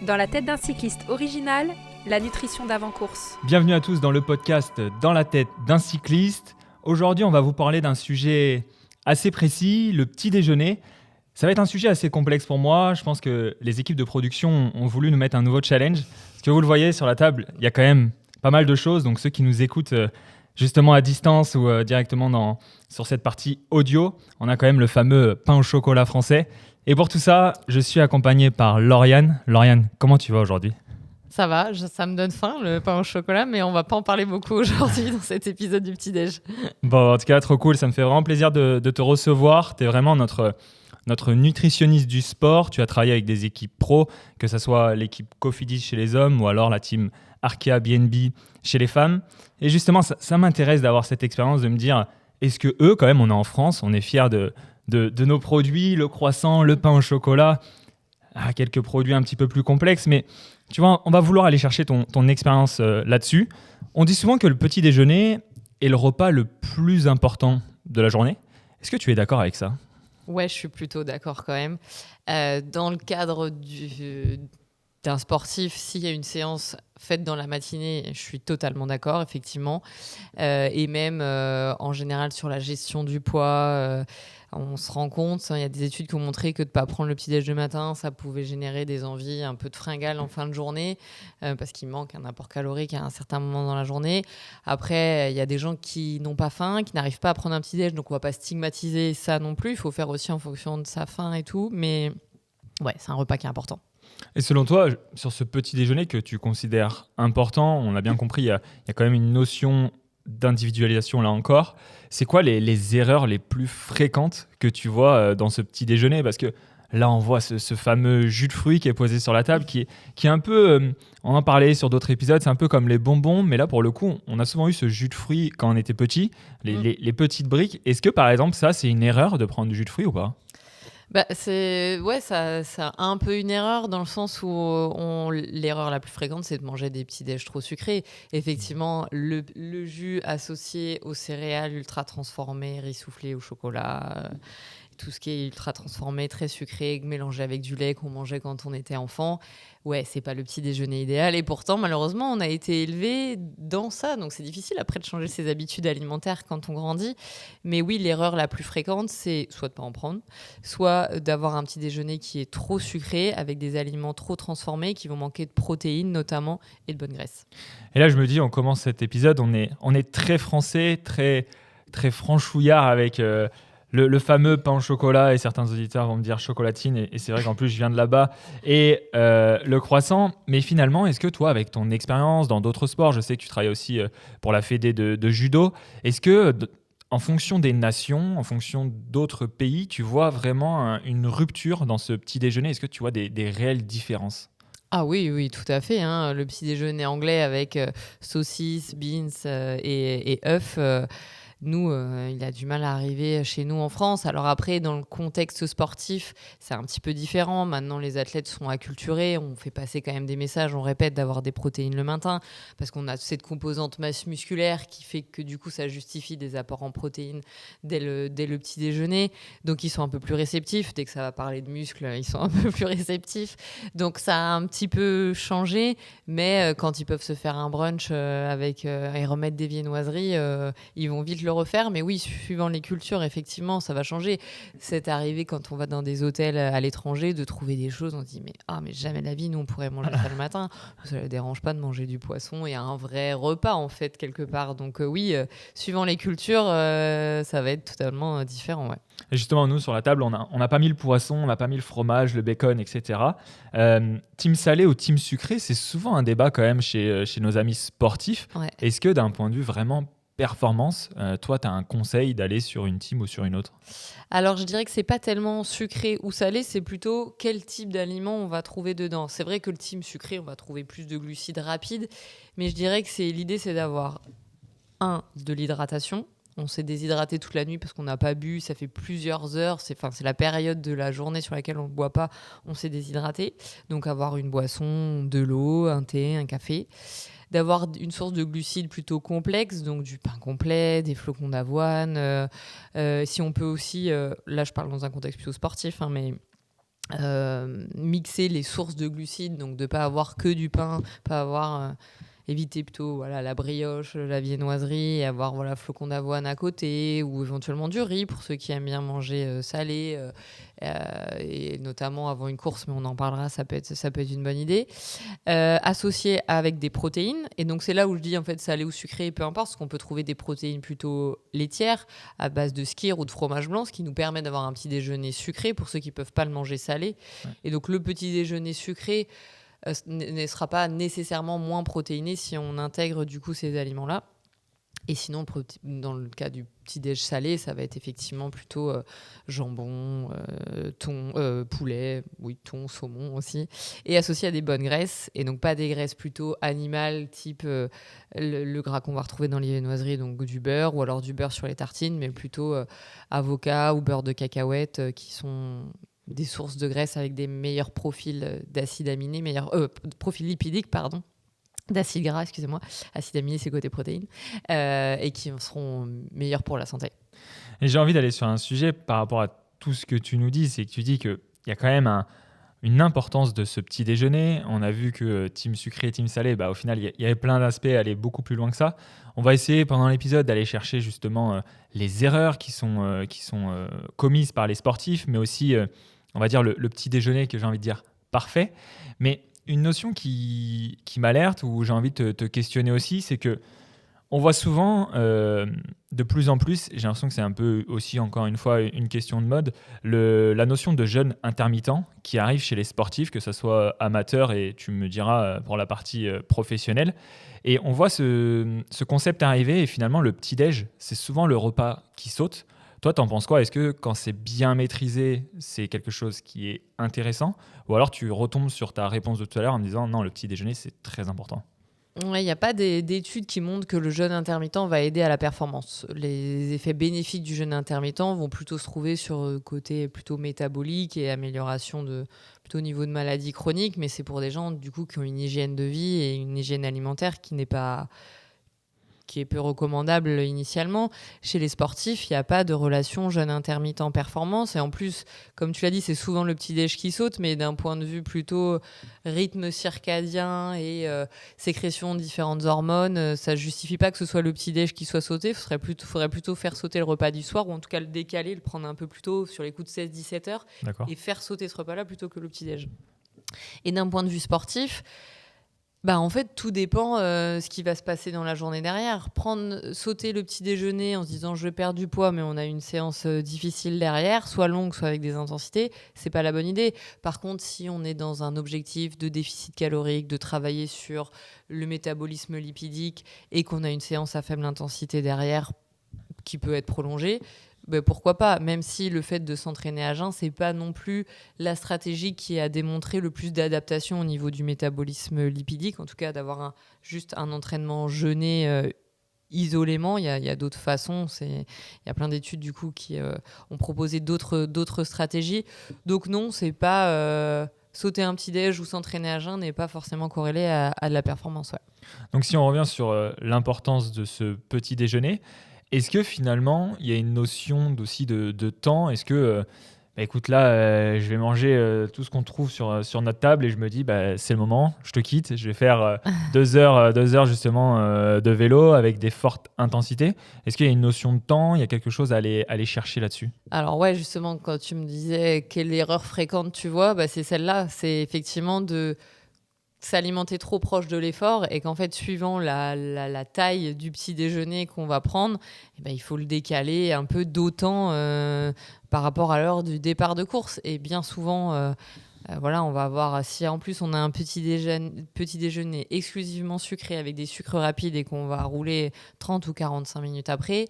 Dans la tête d'un cycliste original, la nutrition d'avant-course. Bienvenue à tous dans le podcast Dans la tête d'un cycliste. Aujourd'hui, on va vous parler d'un sujet assez précis, le petit déjeuner. Ça va être un sujet assez complexe pour moi. Je pense que les équipes de production ont voulu nous mettre un nouveau challenge. Parce que vous le voyez sur la table, il y a quand même pas mal de choses. Donc ceux qui nous écoutent justement à distance ou directement sur cette partie audio, on a quand même le fameux pain au chocolat français. Et pour tout ça, je suis accompagné par Lauriane. Lauriane, comment tu vas aujourd'hui ? Ça va, ça me donne faim le pain au chocolat, mais on va pas en parler beaucoup aujourd'hui dans cet épisode du petit-déj. Bon, en tout cas, trop cool. Ça me fait vraiment plaisir de te recevoir. Tu es vraiment notre nutritionniste du sport. Tu as travaillé avec des équipes pro, que ce soit l'équipe Cofidis chez les hommes ou alors la team Arkea BNB chez les femmes. Et justement, ça m'intéresse d'avoir cette expérience de me dire, est-ce que eux, quand même, on est en France, on est fiers de nos produits, le croissant, le pain au chocolat, quelques produits un petit peu plus complexes, mais tu vois, on va vouloir aller chercher ton expérience là-dessus. On dit souvent que le petit déjeuner est le repas le plus important de la journée. Est-ce que tu es d'accord avec ça ? Ouais, je suis plutôt d'accord quand même. Dans le cadre d'un sportif, s'il y a une séance faite dans la matinée, je suis totalement d'accord, effectivement. Et même en général sur la gestion du poids, on se rend compte, il y a des études qui ont montré que de ne pas prendre le petit-déj le matin, ça pouvait générer des envies un peu de fringales en fin de journée, parce qu'il manque un apport calorique à un certain moment dans la journée. Après, il y a des gens qui n'ont pas faim, qui n'arrivent pas à prendre un petit-déj, donc on ne va pas stigmatiser ça non plus. Il faut faire aussi en fonction de sa faim et tout, mais ouais, c'est un repas qui est important. Et selon toi, sur ce petit déjeuner que tu considères important, on l'a bien compris, il y a quand même une notion d'individualisation là encore. C'est quoi les erreurs les plus fréquentes que tu vois dans ce petit déjeuner ? Parce que là, on voit ce fameux jus de fruits qui est posé sur la table, qui est un peu, on en parlait sur d'autres épisodes, c'est un peu comme les bonbons, mais là, pour le coup, on a souvent eu ce jus de fruits quand on était petit, les petites briques. Est-ce que, par exemple, ça, c'est une erreur de prendre du jus de fruits ou pas ? Ça a un peu une erreur dans le sens où l'erreur la plus fréquente, c'est de manger des petits déj trop sucrés. Effectivement, le jus associé aux céréales ultra transformées, riz soufflé au chocolat, tout ce qui est ultra transformé, très sucré, mélangé avec du lait qu'on mangeait quand on était enfant. Ouais, c'est pas le petit déjeuner idéal. Et pourtant, malheureusement, on a été élevé dans ça. Donc, c'est difficile après de changer ses habitudes alimentaires quand on grandit. Mais oui, l'erreur la plus fréquente, c'est soit de pas en prendre, soit d'avoir un petit déjeuner qui est trop sucré, avec des aliments trop transformés, qui vont manquer de protéines notamment et de bonne graisse. Et là, je me dis, on commence cet épisode, on est très français, très, très franchouillard avec... Le fameux pain au chocolat, et certains auditeurs vont me dire chocolatine, et c'est vrai qu'en plus je viens de là-bas, et le croissant. Mais finalement, est-ce que toi, avec ton expérience dans d'autres sports, je sais que tu travailles aussi pour la fédé de judo, est-ce que en fonction des nations, en fonction d'autres pays, tu vois vraiment une rupture dans ce petit déjeuner ? Est-ce que tu vois des réelles différences ? Ah oui, tout à fait. Hein. Le petit déjeuner anglais avec saucisses, beans et œufs, nous, il a du mal à arriver chez nous en France. Alors après, dans le contexte sportif, c'est un petit peu différent. Maintenant, les athlètes sont acculturés. On fait passer quand même des messages. On répète d'avoir des protéines le matin parce qu'on a cette composante masse musculaire qui fait que du coup, ça justifie des apports en protéines dès le petit déjeuner. Donc, ils sont un peu plus réceptifs. Dès que ça va parler de muscles, ils sont un peu plus réceptifs. Donc, ça a un petit peu changé. Mais quand ils peuvent se faire un brunch et remettre des viennoiseries, ils vont vite le refaire, mais oui, suivant les cultures, effectivement, ça va changer. C'est arrivé quand on va dans des hôtels à l'étranger de trouver des choses, on se dit mais jamais de la vie, nous on pourrait manger ça le matin. Ça ne dérange pas de manger du poisson et un vrai repas en fait quelque part. Donc oui, suivant les cultures, ça va être totalement différent. Ouais. Et justement, nous sur la table, on n'a pas mis le poisson, on n'a pas mis le fromage, le bacon, etc. Team salé ou team sucré, c'est souvent un débat quand même chez nos amis sportifs. Ouais. Est-ce que d'un point de vue vraiment performance, toi, tu as un conseil d'aller sur une team ou sur une autre ? Alors, je dirais que c'est pas tellement sucré ou salé, c'est plutôt quel type d'aliment on va trouver dedans. C'est vrai que le team sucré, on va trouver plus de glucides rapides, mais je dirais que l'idée, c'est d'avoir de l'hydratation. On s'est déshydraté toute la nuit parce qu'on n'a pas bu, ça fait plusieurs heures, c'est la période de la journée sur laquelle on ne boit pas, on s'est déshydraté. Donc avoir une boisson, de l'eau, un thé, un café. D'avoir une source de glucides plutôt complexe, donc du pain complet, des flocons d'avoine. Si on peut aussi, là je parle dans un contexte plutôt sportif, mais mixer les sources de glucides, donc de ne pas avoir que du pain, pas avoir... éviter plutôt la brioche, la viennoiserie, et avoir flocons d'avoine à côté ou éventuellement du riz pour ceux qui aiment bien manger salé et notamment avant une course, mais on en parlera, ça peut être une bonne idée. Associé avec des protéines, et donc c'est là où je dis en fait salé ou sucré, peu importe, parce qu'on peut trouver des protéines plutôt laitières à base de skyr ou de fromage blanc, ce qui nous permet d'avoir un petit déjeuner sucré pour ceux qui ne peuvent pas le manger salé. Ouais. Et donc le petit déjeuner sucré ne sera pas nécessairement moins protéiné si on intègre du coup ces aliments-là. Et sinon, dans le cas du petit-déj salé, ça va être effectivement plutôt jambon, thon, poulet, oui, thon, saumon aussi, et associé à des bonnes graisses, et donc pas des graisses plutôt animales, type le gras qu'on va retrouver dans les viennoiseries, donc du beurre, ou alors du beurre sur les tartines, mais plutôt avocat ou beurre de cacahuète, qui sont des sources de graisse avec des meilleurs profils d'acides aminés, profils lipidiques, pardon, d'acides gras, excusez-moi, acides aminés c'est côté protéines, et qui seront meilleurs pour la santé. Et j'ai envie d'aller sur un sujet par rapport à tout ce que tu nous dis, c'est que tu dis qu'il y a quand même une importance de ce petit déjeuner. On a vu que team sucré et team salé, au final, il y avait plein d'aspects à aller beaucoup plus loin que ça. On va essayer pendant l'épisode d'aller chercher justement les erreurs qui sont commises par les sportifs, mais aussi, on va dire, le petit déjeuner que j'ai envie de dire parfait. Mais une notion qui m'alerte, ou j'ai envie de te questionner aussi, c'est que on voit souvent, de plus en plus, j'ai l'impression que c'est un peu aussi, encore une fois, une question de mode, la notion de jeûne intermittent qui arrive chez les sportifs, que ce soit amateur et tu me diras pour la partie professionnelle. Et on voit ce concept arriver, et finalement, le petit-déj, c'est souvent le repas qui saute. Toi, t'en penses quoi ? Est-ce que quand c'est bien maîtrisé, c'est quelque chose qui est intéressant ? Ou alors tu retombes sur ta réponse de tout à l'heure en me disant non, le petit déjeuner, c'est très important. Ouais, il n'y a pas d'études qui montrent que le jeûne intermittent va aider à la performance. Les effets bénéfiques du jeûne intermittent vont plutôt se trouver sur le côté plutôt métabolique et amélioration plutôt au niveau de maladies chroniques, mais c'est pour des gens du coup qui ont une hygiène de vie et une hygiène alimentaire qui est peu recommandable initialement. Chez les sportifs, il n'y a pas de relation jeûne intermittent performance. Et en plus, comme tu l'as dit, c'est souvent le petit-déj qui saute, mais d'un point de vue plutôt rythme circadien et sécrétion de différentes hormones, ça ne justifie pas que ce soit le petit-déj qui soit sauté. Il faudrait plutôt faire sauter le repas du soir, ou en tout cas le décaler, le prendre un peu plus tôt sur les coups de 16-17 heures. D'accord. Et faire sauter ce repas-là plutôt que le petit-déj. Et d'un point de vue sportif, en fait, tout dépend ce qui va se passer dans la journée derrière. Sauter le petit déjeuner en se disant je vais perdre du poids, mais on a une séance difficile derrière, soit longue, soit avec des intensités, c'est pas la bonne idée. Par contre, si on est dans un objectif de déficit calorique, de travailler sur le métabolisme lipidique et qu'on a une séance à faible intensité derrière qui peut être prolongée, pourquoi pas, même si le fait de s'entraîner à jeun, c'est pas non plus la stratégie qui a démontré le plus d'adaptation au niveau du métabolisme lipidique, en tout cas d'avoir juste un entraînement jeûné isolément. Il y a d'autres façons, il y a plein d'études du coup qui ont proposé d'autres stratégies. Donc non, c'est pas sauter un petit déj ou s'entraîner à jeun n'est pas forcément corrélé à de la performance. Ouais. Donc si on revient sur l'importance de ce petit déjeuner, est-ce que finalement, il y a une notion aussi de temps ? Est-ce que, écoute, là, je vais manger tout ce qu'on trouve sur notre table et je me dis, c'est le moment, je te quitte, je vais faire 2 heures justement de vélo avec des fortes intensités. Est-ce qu'il y a une notion de temps ? Il y a quelque chose à aller chercher là-dessus ? Alors ouais, justement, quand tu me disais quelle erreur fréquente tu vois, c'est celle-là. C'est effectivement de s'alimenter trop proche de l'effort, et qu'en fait, suivant la taille du petit déjeuner qu'on va prendre, il faut le décaler un peu d'autant par rapport à l'heure du départ de course. Et bien souvent, on va avoir, si en plus on a un petit déjeuner exclusivement sucré avec des sucres rapides et qu'on va rouler 30 ou 45 minutes après,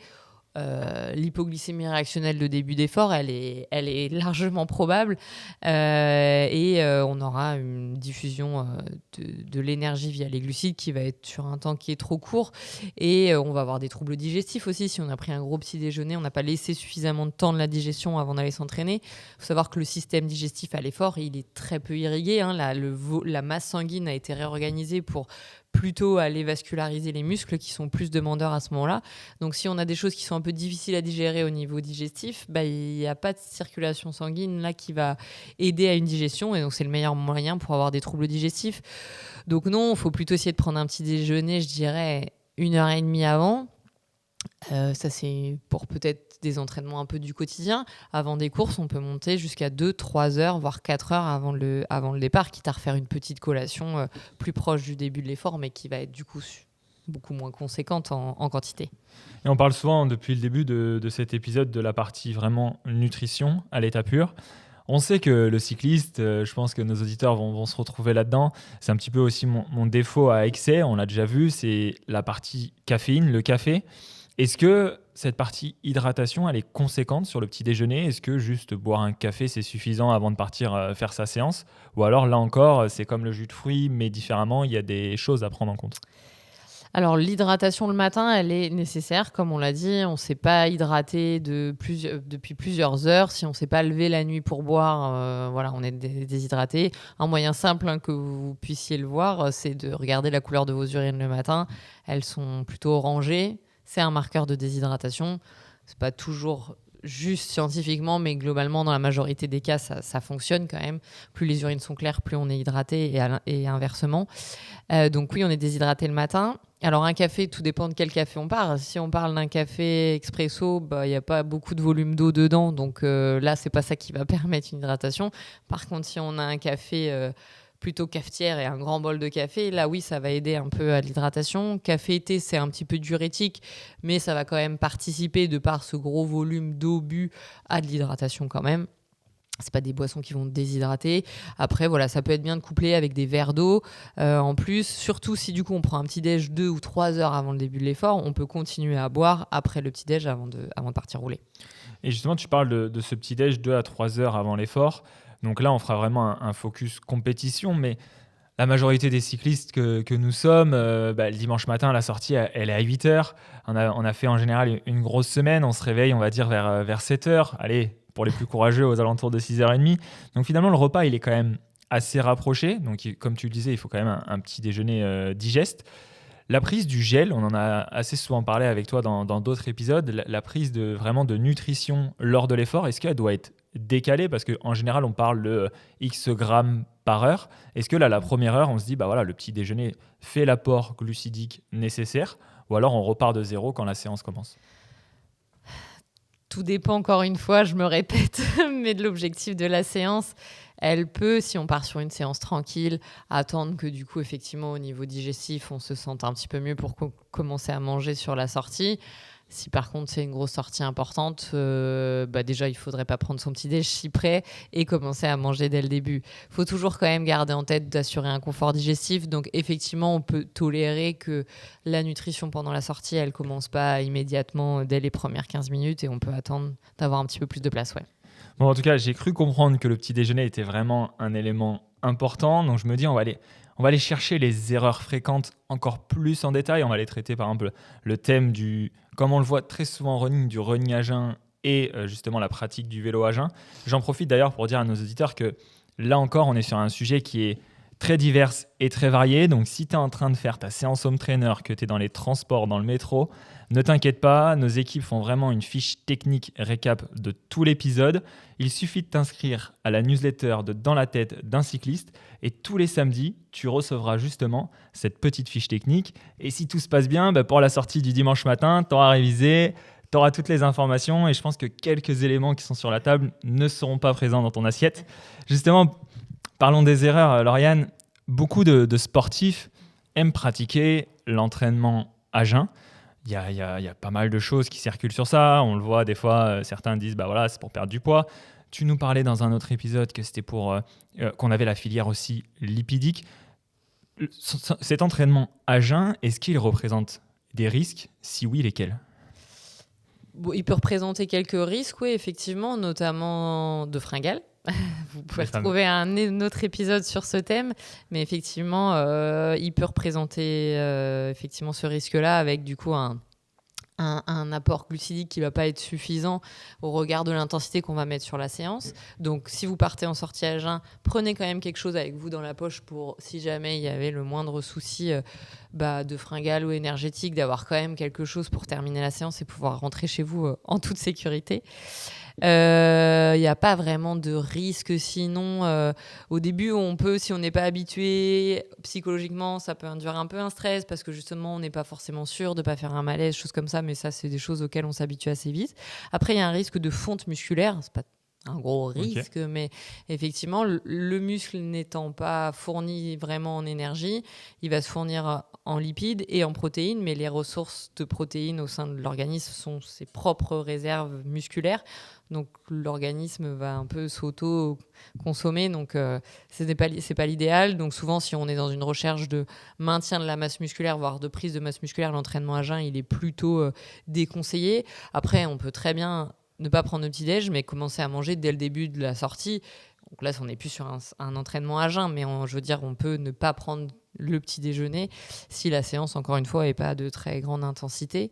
l'hypoglycémie réactionnelle de début d'effort, elle est largement probable, et on aura une diffusion de l'énergie via les glucides qui va être sur un temps qui est trop court, et on va avoir des troubles digestifs aussi. Si on a pris un gros petit déjeuner, on n'a pas laissé suffisamment de temps de la digestion avant d'aller s'entraîner. Il faut savoir que le système digestif à l'effort, il est très peu irrigué, hein. La masse sanguine a été réorganisée pour plutôt aller vasculariser les muscles qui sont plus demandeurs à ce moment-là. Donc si on a des choses qui sont un peu difficiles à digérer au niveau digestif, il n'y a pas de circulation sanguine là qui va aider à une digestion, et donc c'est le meilleur moyen pour avoir des troubles digestifs. Donc non, il faut plutôt essayer de prendre un petit déjeuner, je dirais 1h30 avant. Ça c'est pour peut-être des entraînements un peu du quotidien. Avant des courses, on peut monter jusqu'à 2-3 heures, voire 4 heures avant le départ, quitte à refaire une petite collation plus proche du début de l'effort, mais qui va être du coup beaucoup moins conséquente en quantité. Et on parle souvent depuis le début de cet épisode de la partie vraiment nutrition à l'état pur. On sait que le cycliste, je pense que nos auditeurs vont se retrouver là-dedans. C'est un petit peu aussi mon défaut à excès, on l'a déjà vu, c'est la partie caféine, le café. Est-ce que cette partie hydratation, elle est conséquente sur le petit déjeuner ? Est-ce que juste boire un café, c'est suffisant avant de partir faire sa séance ? Ou alors, là encore, c'est comme le jus de fruits, mais différemment, il y a des choses à prendre en compte. Alors, l'hydratation le matin, elle est nécessaire. Comme on l'a dit, on ne s'est pas hydraté depuis plusieurs heures. Si on ne s'est pas levé la nuit pour boire, on est déshydraté. Un moyen simple que vous puissiez le voir, c'est de regarder la couleur de vos urines le matin. Elles sont plutôt orangées. C'est un marqueur de déshydratation. Ce n'est pas toujours juste scientifiquement, mais globalement, dans la majorité des cas, ça fonctionne quand même. Plus les urines sont claires, plus on est hydraté, et inversement. Donc oui, on est déshydraté le matin. Alors un café, tout dépend de quel café on parle. Si on parle d'un café expresso, il n'y a pas beaucoup de volume d'eau dedans. Donc là, ce n'est pas ça qui va permettre une hydratation. Par contre, si on a un café plutôt cafetière et un grand bol de café, là oui, ça va aider un peu à l'hydratation. Café et thé, c'est un petit peu diurétique, mais ça va quand même participer, de par ce gros volume d'eau bu, à de l'hydratation quand même. C'est pas des boissons qui vont déshydrater. Après, voilà, ça peut être bien de coupler avec des verres d'eau. En plus, surtout si du coup on prend un petit déj 2 ou 3 heures avant le début de l'effort, on peut continuer à boire après le petit déj avant de partir rouler. Et justement, tu parles de ce petit déj 2 à 3 heures avant l'effort. Donc là, on fera vraiment un focus compétition, mais la majorité des cyclistes que nous sommes, le dimanche matin, la sortie, elle est à 8 heures. On a fait en général une grosse semaine. On se réveille, on va dire, vers 7 heures. Allez, pour les plus courageux, aux alentours de 6h30. Donc finalement, le repas, il est quand même assez rapproché. Donc comme tu le disais, il faut quand même un petit déjeuner digeste. La prise du gel, on en a assez souvent parlé avec toi dans d'autres épisodes. La prise vraiment de nutrition lors de l'effort, est-ce qu'elle doit être décalée ? Parce qu'en général, on parle de X grammes par heure. Est-ce que là, la première heure, on se dit, le petit déjeuner fait l'apport glucidique nécessaire ? Ou alors on repart de zéro quand la séance commence ? Tout dépend, encore une fois, je me répète, mais de l'objectif de la séance. Elle peut, si on part sur une séance tranquille, attendre que du coup, effectivement, au niveau digestif, on se sente un petit peu mieux pour commencer à manger sur la sortie. Si par contre, c'est une grosse sortie importante, déjà, il ne faudrait pas prendre son petit déj si près et commencer à manger dès le début. Il faut toujours quand même garder en tête d'assurer un confort digestif. Donc, effectivement, on peut tolérer que la nutrition pendant la sortie, elle ne commence pas immédiatement dès les premières 15 minutes, et on peut attendre d'avoir un petit peu plus de place, ouais. Bon, en tout cas, j'ai cru comprendre que le petit déjeuner était vraiment un élément important. Donc, je me dis, on va aller chercher les erreurs fréquentes encore plus en détail. On va aller traiter, par exemple, le thème comme on le voit très souvent en running, du running à jeun et justement la pratique du vélo à jeun. J'en profite d'ailleurs pour dire à nos auditeurs que là encore, on est sur un sujet qui est très divers et très varié. Donc, si tu es en train de faire ta séance home trainer, que tu es dans les transports, dans le métro, ne t'inquiète pas, nos équipes font vraiment une fiche technique récap de tout l'épisode. Il suffit de t'inscrire à la newsletter de Dans la tête d'un cycliste, et tous les samedis, tu recevras justement cette petite fiche technique. Et si tout se passe bien, pour la sortie du dimanche matin, tu auras révisé, tu auras toutes les informations, et je pense que quelques éléments qui sont sur la table ne seront pas présents dans ton assiette. Justement, parlons des erreurs, Lauriane. Beaucoup de sportifs aiment pratiquer l'entraînement à jeun. Il y a pas mal de choses qui circulent sur ça. On le voit des fois, certains disent c'est pour perdre du poids. Tu nous parlais dans un autre épisode que c'était pour qu'on avait la filière aussi lipidique. Cet entraînement à jeun, est-ce qu'il représente des risques ? Si oui, lesquels ? Il peut représenter quelques risques, oui, effectivement, notamment de fringales. Vous pouvez retrouver un autre épisode sur ce thème, mais effectivement, il peut représenter effectivement ce risque-là, avec du coup un un apport glucidique qui ne va pas être suffisant au regard de l'intensité qu'on va mettre sur la séance. Donc, si vous partez en sortie à jeun, prenez quand même quelque chose avec vous dans la poche pour, si jamais il y avait le moindre souci de fringale ou énergétique, d'avoir quand même quelque chose pour terminer la séance et pouvoir rentrer chez vous en toute sécurité. Il n'y a pas vraiment de risque sinon. Au début, on peut, si on n'est pas habitué, psychologiquement, ça peut induire un peu un stress parce que justement, on n'est pas forcément sûr de ne pas faire un malaise, choses comme ça, mais ça, c'est des choses auxquelles on s'habitue assez vite. Après, il y a un risque de fonte musculaire, c'est pas un gros risque, mais effectivement, le muscle n'étant pas fourni vraiment en énergie, il va se fournir en lipides et en protéines, mais les ressources de protéines au sein de l'organisme sont ses propres réserves musculaires. Donc, l'organisme va un peu s'auto-consommer, donc c'est pas l'idéal. Donc, souvent, si on est dans une recherche de maintien de la masse musculaire, voire de prise de masse musculaire, l'entraînement à jeun, il est plutôt déconseillé. Après, on peut très bien ne pas prendre de petit-déj, mais commencer à manger dès le début de la sortie. Donc là, on n'est plus sur un entraînement à jeun, mais je veux dire, on peut ne pas prendre le petit déjeuner si la séance, encore une fois, n'est pas de très grande intensité.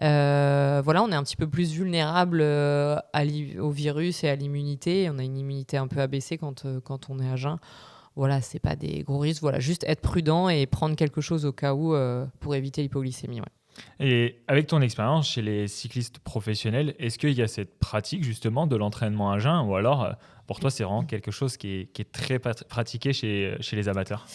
Voilà, on est un petit peu plus vulnérable au virus et à l'immunité. On a une immunité un peu abaissée quand on est à jeun. Voilà, c'est pas des gros risques. Voilà, juste être prudent et prendre quelque chose au cas où pour éviter l'hypoglycémie. Ouais. Et avec ton expérience chez les cyclistes professionnels, est-ce qu'il y a cette pratique justement de l'entraînement à jeun ou alors pour toi c'est vraiment quelque chose qui est très pratiqué chez les amateurs?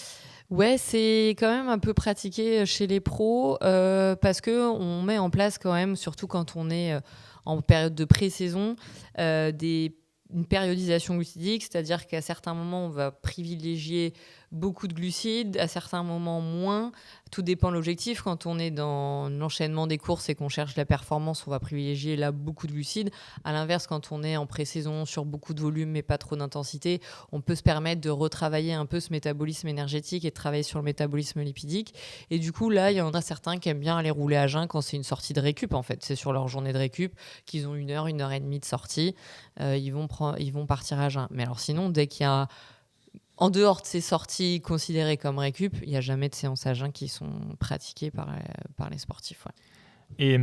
Ouais, c'est quand même un peu pratiqué chez les pros parce qu'on met en place quand même, surtout quand on est en période de pré-saison, une périodisation glucidique, c'est-à-dire qu'à certains moments, on va privilégier beaucoup de glucides, à certains moments moins. Tout dépend de l'objectif. Quand on est dans l'enchaînement des courses et qu'on cherche la performance, on va privilégier là beaucoup de glucides. À l'inverse, quand on est en pré-saison sur beaucoup de volume mais pas trop d'intensité, on peut se permettre de retravailler un peu ce métabolisme énergétique et de travailler sur le métabolisme lipidique. Et du coup, là, il y en a certains qui aiment bien aller rouler à jeun quand c'est une sortie de récup. En fait, c'est sur leur journée de récup qu'ils ont 1 heure, 1 heure et demie de sortie. Ils vont partir à jeun. Mais alors sinon, dès qu'il y a en dehors de ces sorties considérées comme récup, il n'y a jamais de séances à jeun qui sont pratiquées par les sportifs. Ouais. Et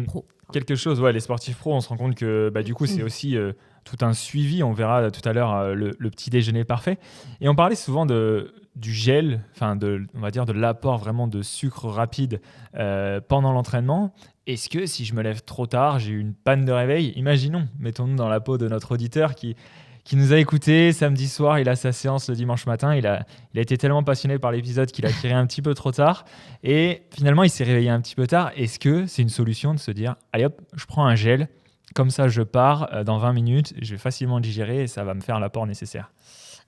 quelque chose, les sportifs pros, on se rend compte que du coup, c'est aussi tout un suivi. On verra tout à l'heure le petit déjeuner parfait. Et on parlait souvent du gel, on va dire de l'apport vraiment de sucre rapide pendant l'entraînement. Est-ce que si je me lève trop tard, j'ai eu une panne de réveil, imaginons, mettons-nous dans la peau de notre auditeur qui nous a écoutés samedi soir, il a sa séance le dimanche matin, il a été tellement passionné par l'épisode qu'il a tiré un petit peu trop tard et finalement il s'est réveillé un petit peu tard. Est-ce que c'est une solution de se dire allez hop, je prends un gel, comme ça je pars dans 20 minutes, je vais facilement digérer et ça va me faire l'apport nécessaire?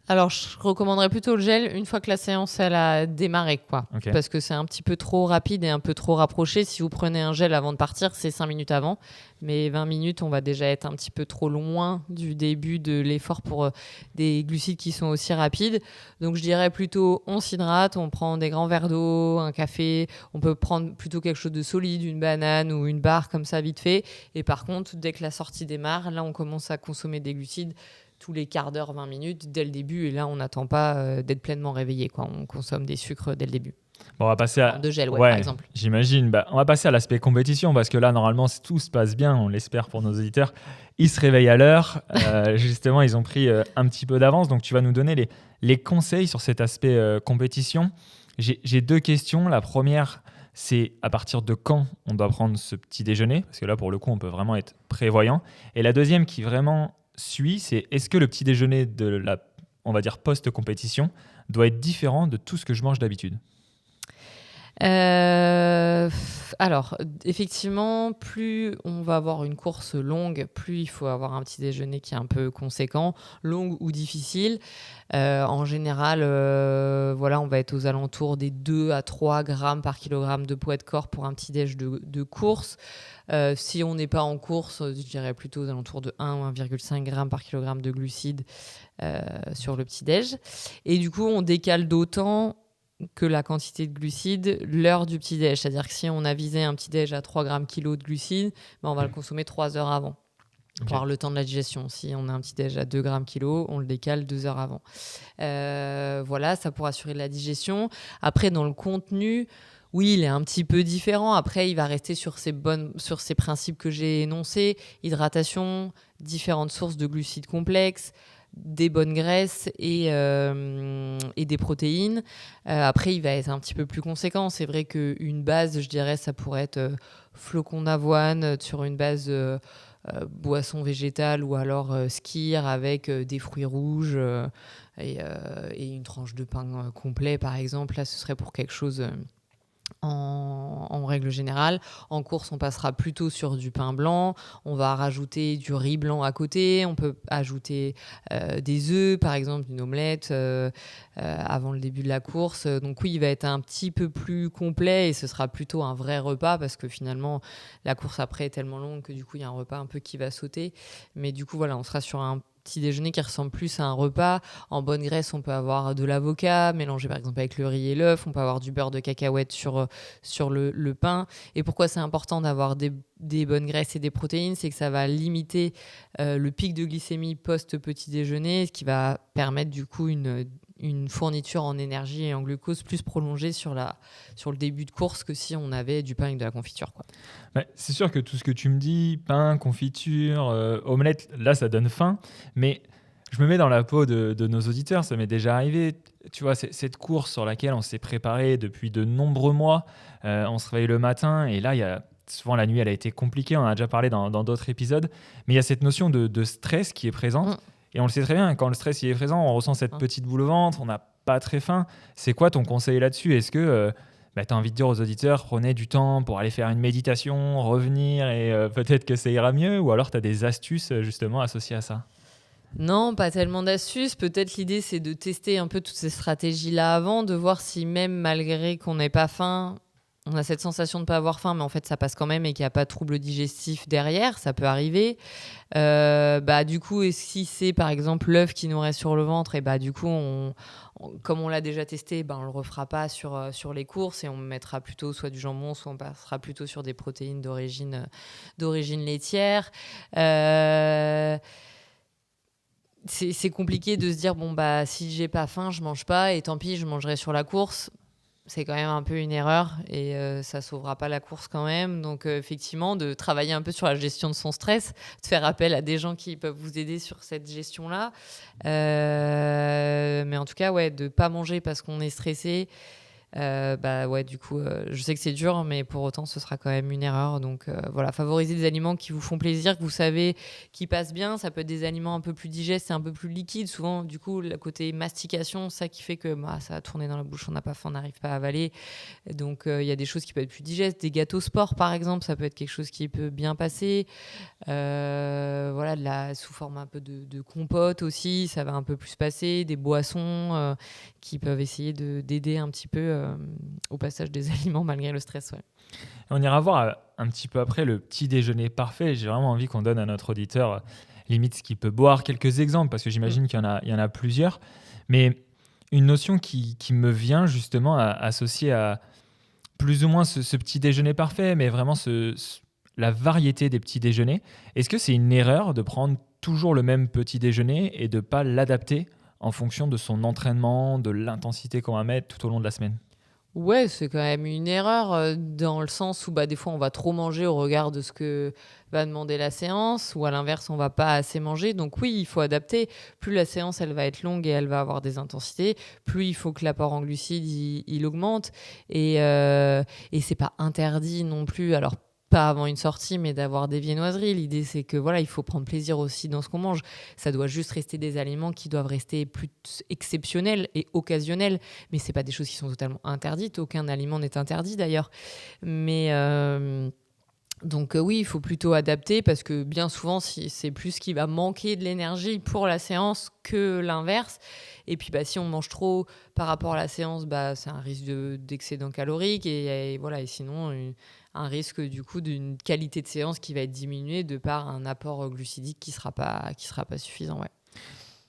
Alors, je recommanderais plutôt le gel une fois que la séance elle a démarré, Okay. Parce que c'est un petit peu trop rapide et un peu trop rapproché. Si vous prenez un gel avant de partir, c'est 5 minutes avant. Mais 20 minutes, on va déjà être un petit peu trop loin du début de l'effort pour des glucides qui sont aussi rapides. Donc, je dirais plutôt, on s'hydrate, on prend des grands verres d'eau, un café. On peut prendre plutôt quelque chose de solide, une banane ou une barre comme ça, vite fait. Et par contre, dès que la sortie démarre, là, on commence à consommer des glucides tous les quarts d'heure, 20 minutes, dès le début. Et là, on n'attend pas d'être pleinement réveillé. On consomme des sucres dès le début. Bon, on va passer à... De gel, par exemple. J'imagine. On va passer à l'aspect compétition parce que là, normalement, si tout se passe bien, on l'espère pour nos auditeurs, ils se réveillent à l'heure. Justement, ils ont pris un petit peu d'avance. Donc, tu vas nous donner les conseils sur cet aspect compétition. J'ai 2 questions. La première, c'est à partir de quand on doit prendre ce petit déjeuner? Parce que là, pour le coup, on peut vraiment être prévoyant. Et la deuxième qui vraiment suit, c'est est-ce que le petit déjeuner de la, on va dire, post-compétition doit être différent de tout ce que je mange d'habitude? Alors, effectivement, plus on va avoir une course longue, plus il faut avoir un petit déjeuner qui est un peu conséquent, long ou difficile. En général, on va être aux alentours des 2 à 3 grammes par kilogramme de poids de corps pour un petit déj de course. Si on n'est pas en course, je dirais plutôt aux alentours de 1 ou 1,5 grammes par kilogramme de glucides sur le petit déj. Et du coup, on décale d'autant que la quantité de glucides, l'heure du petit-déj. C'est-à-dire que si on a visé un petit-déj à 3 grammes kilo de glucides, on va le consommer 3 heures avant pour avoir le temps de la digestion. Si on a un petit-déj à 2 grammes kilo, on le décale 2 heures avant. Ça pour assurer la digestion. Après, dans le contenu, Oui, il est un petit peu différent. Après, il va rester sur ces principes que j'ai énoncés. Hydratation, différentes sources de glucides complexes, des bonnes graisses et des protéines. Après, il va être un petit peu plus conséquent. C'est vrai qu'une base, je dirais, ça pourrait être flocons d'avoine sur une base boisson végétale ou alors skyr avec des fruits rouges et une tranche de pain complet, par exemple. Là, ce serait pour quelque chose en règle générale. En course, on passera plutôt sur du pain blanc. On va rajouter du riz blanc à côté. On peut ajouter des œufs, par exemple, une omelette avant le début de la course. Donc oui, il va être un petit peu plus complet et ce sera plutôt un vrai repas parce que finalement, la course après est tellement longue que du coup, il y a un repas un peu qui va sauter. Mais du coup, voilà, on sera sur un petit déjeuner qui ressemble plus à un repas. En bonne graisse, on peut avoir de l'avocat mélangé par exemple avec le riz et l'œuf. On peut avoir du beurre de cacahuète sur le pain. Et pourquoi c'est important d'avoir des bonnes graisses et des protéines, c'est que ça va limiter le pic de glycémie post-petit déjeuner, ce qui va permettre du coup une fourniture en énergie et en glucose plus prolongée sur le début de course que si on avait du pain avec de la confiture, quoi. Ouais, c'est sûr que tout ce que tu me dis, pain, confiture, omelette, là, ça donne faim. Mais je me mets dans la peau de nos auditeurs. Ça m'est déjà arrivé. Tu vois, cette course sur laquelle on s'est préparé depuis de nombreux mois. On se réveille le matin et là, il y a souvent la nuit, elle a été compliquée. On en a déjà parlé dans d'autres épisodes. Mais il y a cette notion de stress qui est présente. Et on le sait très bien, quand le stress il est présent, on ressent cette petite boule au ventre, on n'a pas très faim. C'est quoi ton conseil là-dessus ? Est-ce que tu as envie de dire aux auditeurs, prenez du temps pour aller faire une méditation, revenir et peut-être que ça ira mieux ? Ou alors tu as des astuces justement associées à ça ? Non, pas tellement d'astuces. Peut-être l'idée, c'est de tester un peu toutes ces stratégies-là avant, de voir si même malgré qu'on n'ait pas faim, on a cette sensation de ne pas avoir faim, mais en fait, ça passe quand même et qu'il n'y a pas de trouble digestif derrière. Ça peut arriver. Du coup, et si c'est par exemple l'œuf qui nous reste sur le ventre, et du coup, comme on l'a déjà testé, on ne le refera pas sur les courses et on mettra plutôt soit du jambon, soit on passera plutôt sur des protéines d'origine laitière. C'est compliqué de se dire, si j'ai pas faim, je mange pas et tant pis, je mangerai sur la course. C'est quand même un peu une erreur et ça sauvera pas la course quand même. Donc effectivement, de travailler un peu sur la gestion de son stress, de faire appel à des gens qui peuvent vous aider sur cette gestion-là. Mais en tout cas, de pas manger parce qu'on est stressé. Du coup, je sais que c'est dur, mais pour autant, ce sera quand même une erreur. Donc favoriser des aliments qui vous font plaisir, que vous savez qui passent bien. Ça peut être des aliments un peu plus digestes et un peu plus liquides. Souvent, du coup, le côté mastication, ça qui fait que ça va tourner dans la bouche, on n'a pas faim, on n'arrive pas à avaler. Donc, il y a des choses qui peuvent être plus digestes. Des gâteaux sport, par exemple, ça peut être quelque chose qui peut bien passer. Sous forme un peu de compote aussi, ça va un peu plus passer. Des boissons qui peuvent essayer d'aider un petit peu au passage des aliments malgré le stress. Ouais. On ira voir un petit peu après le petit déjeuner parfait. J'ai vraiment envie qu'on donne à notre auditeur limite ce qu'il peut boire, quelques exemples, parce que j'imagine qu'il y en a plusieurs. Mais une notion qui me vient justement associée à plus ou moins ce petit déjeuner parfait, mais vraiment la variété des petits déjeuners. Est-ce que c'est une erreur de prendre toujours le même petit déjeuner et de ne pas l'adapter en fonction de son entraînement, de l'intensité qu'on va mettre tout au long de la semaine ? Ouais, c'est quand même une erreur dans le sens où des fois on va trop manger au regard de ce que va demander la séance ou à l'inverse on va pas assez manger. Donc oui, il faut adapter. Plus la séance elle va être longue et elle va avoir des intensités, plus il faut que l'apport en glucides il augmente et c'est pas interdit non plus. Alors pas avant une sortie, mais d'avoir des viennoiseries. L'idée, c'est que il faut prendre plaisir aussi dans ce qu'on mange. Ça doit juste rester des aliments qui doivent rester plus exceptionnels et occasionnels. Mais c'est pas des choses qui sont totalement interdites. Aucun aliment n'est interdit d'ailleurs. Mais donc oui, il faut plutôt adapter parce que bien souvent, c'est plus ce qui va manquer de l'énergie pour la séance que l'inverse. Et puis si on mange trop par rapport à la séance, c'est un risque d'excédent calorique et sinon un risque du coup d'une qualité de séance qui va être diminuée de par un apport glucidique qui sera pas suffisant. Ouais.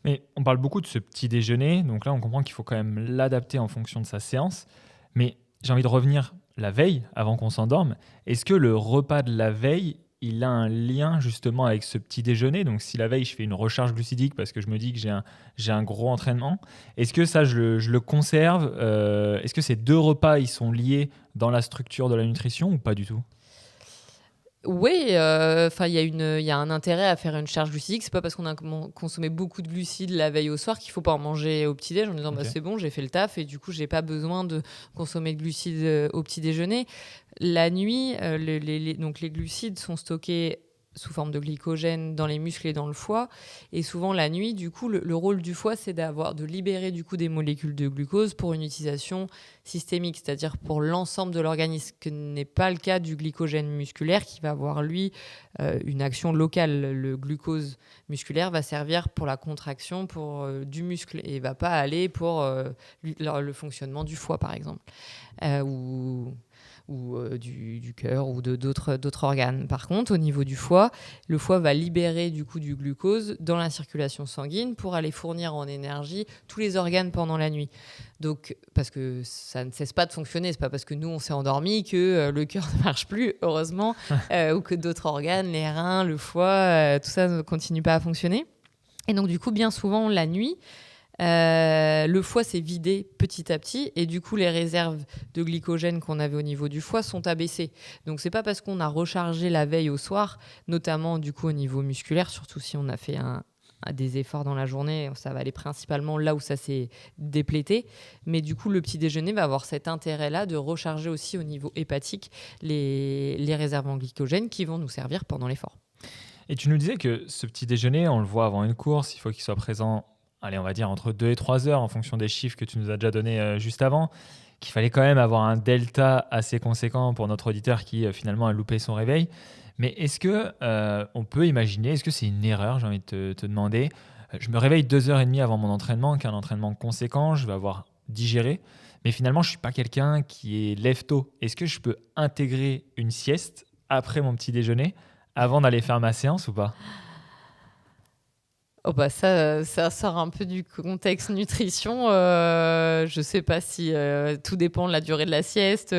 Mais on parle beaucoup de ce petit déjeuner, donc là on comprend qu'il faut quand même l'adapter en fonction de sa séance. Mais j'ai envie de revenir la veille, avant qu'on s'endorme. Est-ce que le repas de la veille, il a un lien justement avec ce petit déjeuner? Donc si la veille je fais une recharge glucidique parce que je me dis que j'ai un gros entraînement, est-ce que ça je le conserve? Est-ce que ces 2 repas ils sont liés dans la structure de la nutrition ou pas du tout? Oui, enfin, il y a un intérêt à faire une charge glucidique. C'est pas parce qu'on a consommé beaucoup de glucides la veille au soir qu'il faut pas en manger au petit-déj en disant bah, Ok. c'est bon, j'ai fait le taf et du coup, j'ai pas besoin de consommer de glucides au petit déjeuner. La nuit, donc les glucides sont stockés sous forme de glycogène dans les muscles et dans le foie. Et souvent, la nuit, du coup, le rôle du foie, c'est de libérer du coup des molécules de glucose pour une utilisation systémique, c'est-à-dire pour l'ensemble de l'organisme, ce que n'est pas le cas du glycogène musculaire qui va avoir, lui, une action locale. Le glucose musculaire va servir pour la contraction du muscle et va pas aller pour le fonctionnement du foie, par exemple, ou du cœur ou d'autres organes. Par contre, au niveau du foie, le foie va libérer du coup du glucose dans la circulation sanguine pour aller fournir en énergie tous les organes pendant la nuit. Donc, parce que ça ne cesse pas de fonctionner, c'est pas parce que nous on s'est endormi que le cœur ne marche plus, heureusement, ou que d'autres organes, les reins, le foie, tout ça ne continue pas à fonctionner. Et donc du coup, bien souvent la nuit, le foie s'est vidé petit à petit et du coup les réserves de glycogène qu'on avait au niveau du foie sont abaissées. Donc c'est pas parce qu'on a rechargé la veille au soir, notamment du coup au niveau musculaire, surtout si on a fait des efforts dans la journée, ça va aller principalement là où ça s'est déplété. Mais du coup, le petit déjeuner va avoir cet intérêt-là de recharger aussi au niveau hépatique les réserves en glycogène qui vont nous servir pendant l'effort. Et tu nous disais que ce petit déjeuner, on le voit avant une course, il faut qu'il soit présent, allez, on va dire entre 2 et 3 heures en fonction des chiffres que tu nous as déjà donnés juste avant, qu'il fallait quand même avoir un delta assez conséquent pour notre auditeur qui finalement a loupé son réveil. Mais est-ce que on peut imaginer, est-ce que c'est une erreur, j'ai envie de te demander, je me réveille 2h30 avant mon entraînement, qui est un entraînement conséquent, je vais avoir digéré, mais finalement je ne suis pas quelqu'un qui est lève tôt. Est-ce que je peux intégrer une sieste après mon petit déjeuner avant d'aller faire ma séance ou pas? Oh bah ça sort un peu du contexte nutrition. Je sais pas si tout dépend de la durée de la sieste.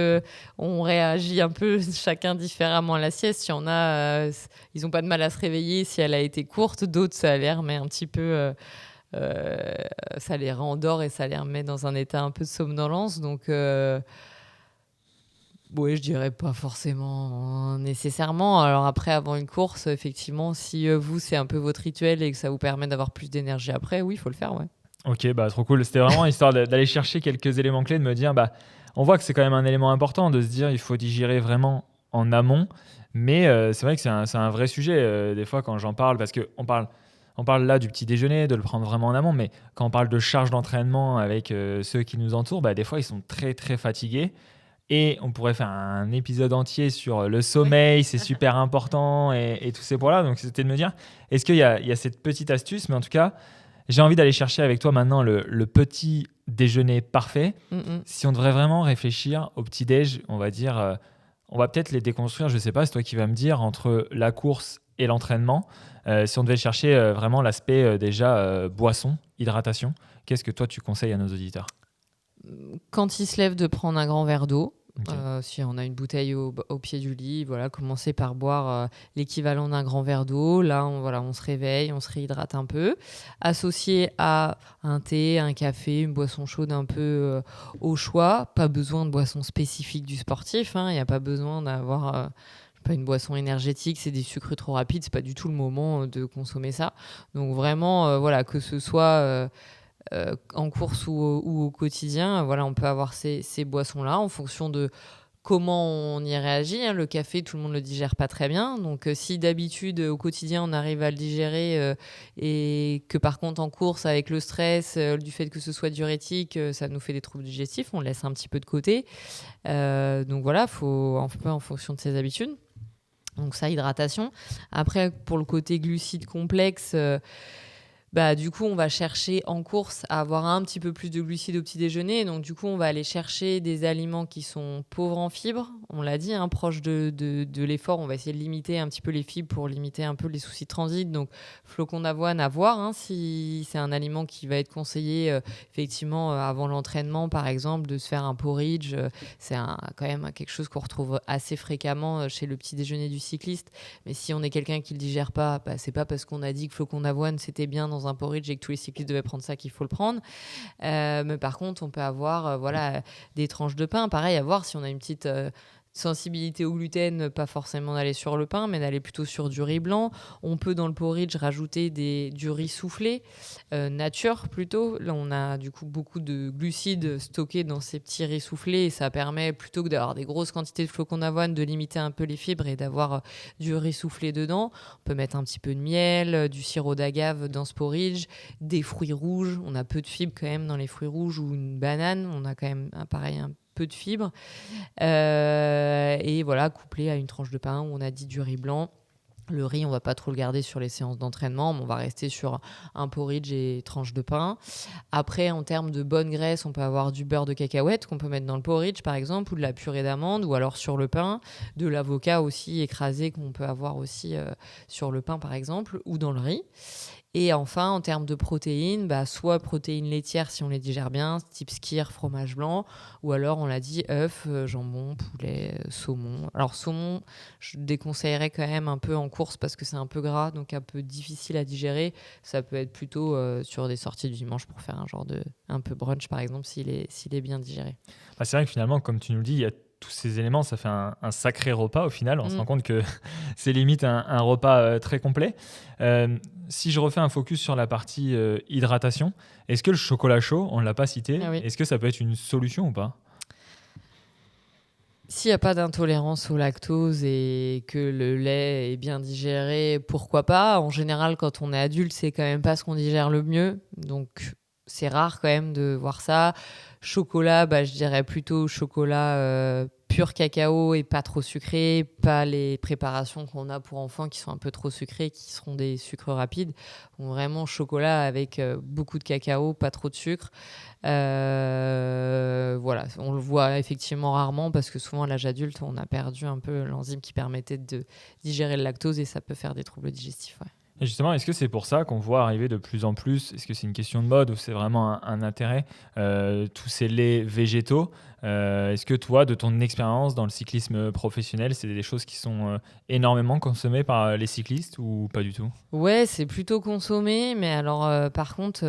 On réagit un peu chacun différemment à la sieste. Il y en a, ils n'ont pas de mal à se réveiller si elle a été courte. D'autres, ça les remet un petit peu, ça les rendort et ça les remet dans un état un peu de somnolence. Donc, oui, je dirais pas forcément nécessairement. Alors après, avant une course, effectivement, si vous, c'est un peu votre rituel et que ça vous permet d'avoir plus d'énergie après, oui, il faut le faire, ouais. Ok, bah trop cool. C'était vraiment histoire d'aller chercher quelques éléments clés, de me dire, bah, on voit que c'est quand même un élément important de se dire, il faut digérer vraiment en amont. Mais c'est vrai que c'est un vrai sujet des fois quand j'en parle, parce on parle là du petit déjeuner, de le prendre vraiment en amont, mais quand on parle de charge d'entraînement avec ceux qui nous entourent, bah, des fois ils sont très très fatigués. Et on pourrait faire un épisode entier sur le sommeil, c'est super important et tous ces points-là. Donc, c'était de me dire, est-ce qu'il y a cette petite astuce? Mais en tout cas, j'ai envie d'aller chercher avec toi maintenant le petit déjeuner parfait. Si on devrait vraiment réfléchir au petit déj, on va dire, on va peut-être les déconstruire, je ne sais pas, c'est toi qui vas me dire, entre la course et l'entraînement. Si on devait chercher vraiment l'aspect déjà boisson, hydratation, qu'est-ce que toi tu conseilles à nos auditeurs? Quand il se lève, de prendre un grand verre d'eau. Ok. Si on a une bouteille au pied du lit, voilà, commencer par boire l'équivalent d'un grand verre d'eau. Là, on se réveille, on se réhydrate un peu. Associé à un thé, un café, une boisson chaude un peu au choix. Pas besoin de boisson spécifique du sportif. Il n'y a pas besoin d'avoir pas une boisson énergétique, c'est des sucres trop rapides. C'est pas du tout le moment de consommer ça. Donc vraiment, voilà, que ce soit en course ou au quotidien, voilà, on peut avoir ces boissons-là en fonction de comment on y réagit. Le café, tout le monde ne le digère pas très bien. Donc, si d'habitude, au quotidien, on arrive à le digérer et que par contre, en course, avec le stress, du fait que ce soit diurétique, ça nous fait des troubles digestifs, on le laisse un petit peu de côté. Donc voilà, faut un peu en fonction de ses habitudes. Donc ça, hydratation. Après, pour le côté glucides complexes, Du coup, on va chercher en course à avoir un petit peu plus de glucides au petit déjeuner. Donc, du coup, on va aller chercher des aliments qui sont pauvres en fibres. On l'a dit, proche de l'effort. On va essayer de limiter un petit peu les fibres pour limiter un peu les soucis de transit. Donc, flocons d'avoine à voir si c'est un aliment qui va être conseillé effectivement avant l'entraînement, par exemple, de se faire un porridge. C'est quand même quelque chose qu'on retrouve assez fréquemment chez le petit déjeuner du cycliste. Mais si on est quelqu'un qui ne le digère pas, c'est pas parce qu'on a dit que flocons d'avoine, c'était bien dans un porridge et que tous les cyclistes devaient prendre ça qu'il faut le prendre. Mais par contre, on peut avoir des tranches de pain. Pareil, à voir si on a une petite sensibilité au gluten, pas forcément d'aller sur le pain, mais d'aller plutôt sur du riz blanc. On peut dans le porridge rajouter du riz soufflé, nature plutôt. Là, on a du coup beaucoup de glucides stockés dans ces petits riz soufflés et ça permet, plutôt que d'avoir des grosses quantités de flocons d'avoine, de limiter un peu les fibres et d'avoir du riz soufflé dedans. On peut mettre un petit peu de miel, du sirop d'agave dans ce porridge, des fruits rouges. On a peu de fibres quand même dans les fruits rouges ou une banane. On a quand même pareil un peu de fibres. Et voilà, couplé à une tranche de pain où on a dit du riz blanc. Le riz, on va pas trop le garder sur les séances d'entraînement, mais on va rester sur un porridge et tranche de pain. Après, en termes de bonne graisse, on peut avoir du beurre de cacahuète qu'on peut mettre dans le porridge, par exemple, ou de la purée d'amande, ou alors sur le pain, de l'avocat aussi écrasé qu'on peut avoir aussi sur le pain, par exemple, ou dans le riz. Et enfin, en termes de protéines, soit protéines laitières si on les digère bien, type skyr, fromage blanc, ou alors on l'a dit, œufs, jambon, poulet, saumon. Alors saumon, je déconseillerais quand même un peu en course parce que c'est un peu gras, donc un peu difficile à digérer. Ça peut être plutôt sur des sorties du dimanche pour faire un peu brunch par exemple s'il est bien digéré. C'est vrai que finalement, comme tu nous le dis, il y a tous ces éléments, ça fait un sacré repas au final. On se rend compte que c'est limite un repas très complet. Si je refais un focus sur la partie hydratation, est-ce que le chocolat chaud, on ne l'a pas cité, oui. Est-ce que ça peut être une solution ou pas ? S'il n'y a pas d'intolérance au lactose et que le lait est bien digéré, pourquoi pas ? En général, quand on est adulte, c'est quand même pas ce qu'on digère le mieux. Donc, c'est rare quand même de voir ça. Chocolat, je dirais plutôt chocolat pur cacao et pas trop sucré, pas les préparations qu'on a pour enfants qui sont un peu trop sucrées, qui seront des sucres rapides. Donc vraiment chocolat avec beaucoup de cacao, pas trop de sucre. Voilà, on le voit effectivement rarement parce que souvent à l'âge adulte, on a perdu un peu l'enzyme qui permettait de digérer le lactose et ça peut faire des troubles digestifs. Ouais. Et justement, est-ce que c'est pour ça qu'on voit arriver de plus en plus, est-ce que c'est une question de mode ou c'est vraiment un intérêt, tous ces laits végétaux est-ce que toi, de ton expérience dans le cyclisme professionnel, c'est des choses qui sont énormément consommées par les cyclistes ou pas du tout ? Ouais, c'est plutôt consommé, mais alors par contre...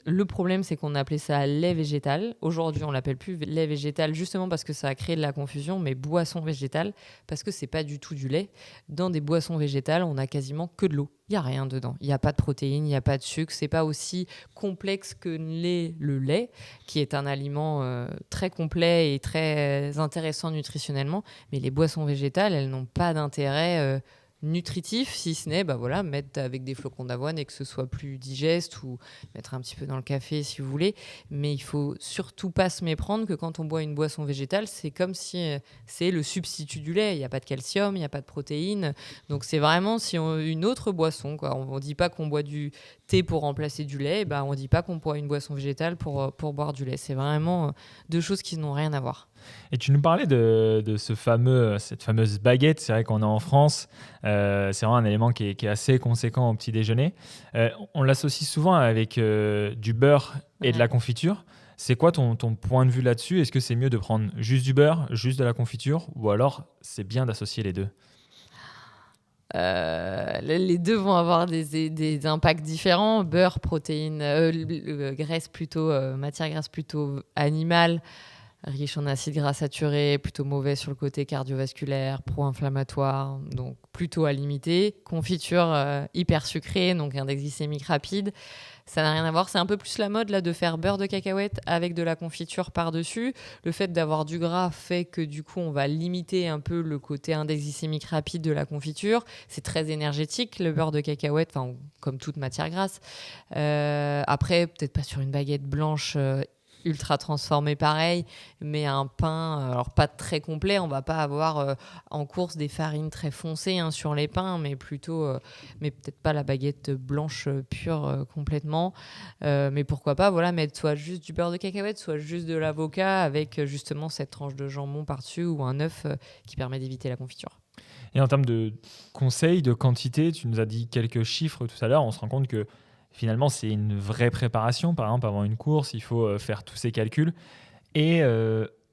Le problème, c'est qu'on appelait ça lait végétal. Aujourd'hui, on l'appelle plus lait végétal, justement parce que ça a créé de la confusion, mais boisson végétale, parce que c'est pas du tout du lait. Dans des boissons végétales, on a quasiment que de l'eau. Il n'y a rien dedans. Il n'y a pas de protéines, il n'y a pas de sucre. C'est pas aussi complexe que l'est le lait, qui est un aliment très complet et très intéressant nutritionnellement. Mais les boissons végétales, elles n'ont pas d'intérêt nutritif, si ce n'est mettre avec des flocons d'avoine et que ce soit plus digeste ou mettre un petit peu dans le café si vous voulez, mais il faut surtout pas se méprendre que quand on boit une boisson végétale, c'est comme si c'est le substitut du lait, il n'y a pas de calcium, il n'y a pas de protéines, donc c'est vraiment une autre boisson, quoi. On ne dit pas qu'on boit du thé pour remplacer du lait, on ne dit pas qu'on boit une boisson végétale pour boire du lait, c'est vraiment deux choses qui n'ont rien à voir. Et tu nous parlais de cette fameuse baguette, c'est vrai qu'on est en France, c'est vraiment un élément qui est assez conséquent au petit déjeuner. On l'associe souvent avec du beurre et de la confiture. C'est quoi ton point de vue là-dessus ? Est-ce que c'est mieux de prendre juste du beurre, juste de la confiture, ou alors c'est bien d'associer les deux ? Les deux vont avoir des impacts différents. Beurre, protéines, graisse plutôt, matière grasse plutôt animale, riche en acides gras saturés, plutôt mauvais sur le côté cardiovasculaire, pro-inflammatoire, donc plutôt à limiter. Confiture hyper sucrée, donc index glycémique rapide. Ça n'a rien à voir. C'est un peu plus la mode là, de faire beurre de cacahuète avec de la confiture par-dessus. Le fait d'avoir du gras fait que du coup, on va limiter un peu le côté index glycémique rapide de la confiture. C'est très énergétique, le beurre de cacahuète, comme toute matière grasse. Après, peut-être pas sur une baguette blanche ultra transformé pareil, mais un pain, alors pas très complet, on va pas avoir en course des farines très foncées sur les pains, mais plutôt, mais peut-être pas la baguette blanche pure complètement, mais pourquoi pas, voilà, mettre soit juste du beurre de cacahuète, soit juste de l'avocat avec justement cette tranche de jambon par-dessus ou un œuf qui permet d'éviter la confiture. Et en termes de conseils, de quantité, tu nous as dit quelques chiffres tout à l'heure, on se rend compte que finalement, c'est une vraie préparation. Par exemple, avant une course, il faut faire tous ces calculs. Et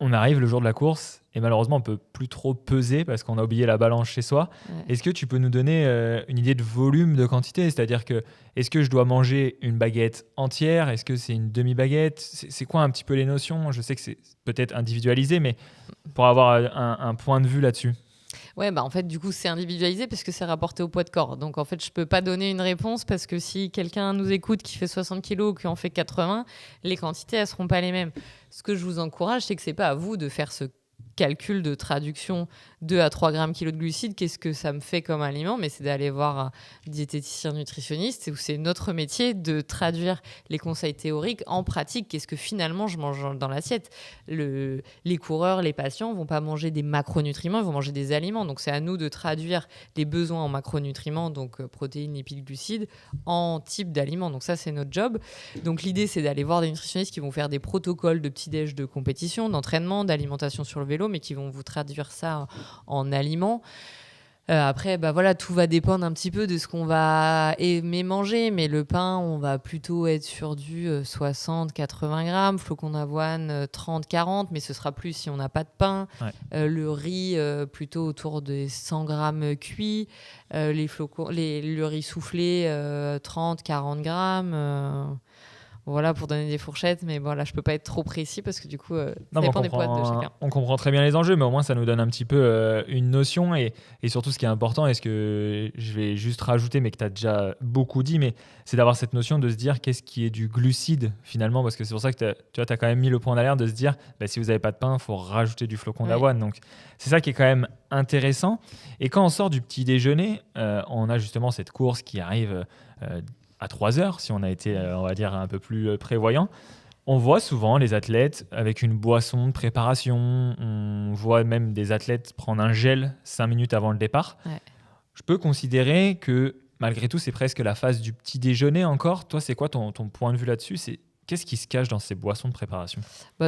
on arrive le jour de la course et malheureusement, on ne peut plus trop peser parce qu'on a oublié la balance chez soi. Ouais. Est-ce que tu peux nous donner une idée de volume, de quantité ? C'est-à-dire que, est-ce que je dois manger une baguette entière ? Est-ce que c'est une demi-baguette ? C'est quoi un petit peu les notions ? Je sais que c'est peut-être individualisé, mais pour avoir un point de vue là-dessus. Ouais, en fait, du coup, c'est individualisé parce que c'est rapporté au poids de corps. Donc, en fait, je peux pas donner une réponse parce que si quelqu'un nous écoute qui fait 60 kilos ou qui en fait 80, les quantités, elles seront pas les mêmes. Ce que je vous encourage, c'est que c'est pas à vous de faire ce calcul de traduction 2 à 3 grammes kilo de glucides, qu'est-ce que ça me fait comme aliment, mais c'est d'aller voir un diététicien nutritionniste où c'est notre métier de traduire les conseils théoriques en pratique. Qu'est-ce que finalement je mange dans l'assiette ? Les coureurs, les patients vont pas manger des macronutriments, ils vont manger des aliments. Donc c'est à nous de traduire les besoins en macronutriments, donc protéines, lipides, glucides, en type d'aliments. Donc ça, c'est notre job. Donc l'idée, c'est d'aller voir des nutritionnistes qui vont faire des protocoles de petit-déj de compétition, d'entraînement, d'alimentation sur le vélo, mais qui vont vous traduire ça en aliments. Après, voilà, tout va dépendre un petit peu de ce qu'on va aimer manger, mais le pain, on va plutôt être sur du 60-80 grammes, flocons d'avoine 30-40, mais ce sera plus si on n'a pas de pain. Ouais. Le riz, plutôt autour des 100 grammes cuits. Le riz soufflé, 30-40 grammes. Voilà, pour donner des fourchettes, mais bon, là, je peux pas être trop précis parce que du coup, ça dépend des poids de chacun. On comprend très bien les enjeux, mais au moins, ça nous donne un petit peu une notion et surtout, ce qui est important, et ce que je vais juste rajouter, mais que tu as déjà beaucoup dit, mais c'est d'avoir cette notion de se dire qu'est-ce qui est du glucide finalement, parce que c'est pour ça que tu as quand même mis le point d'alerte de se dire si vous n'avez pas de pain, il faut rajouter du flocon d'avoine. Donc, c'est ça qui est quand même intéressant. Et quand on sort du petit déjeuner, on a justement cette course qui arrive à 3 heures, si on a été, on va dire, un peu plus prévoyant. On voit souvent les athlètes avec une boisson de préparation. On voit même des athlètes prendre un gel 5 minutes avant le départ. Ouais. Je peux considérer que, malgré tout, c'est presque la phase du petit déjeuner encore. Toi, c'est quoi ton point de vue là-dessus ? Qu'est-ce qui se cache dans ces boissons de préparation ?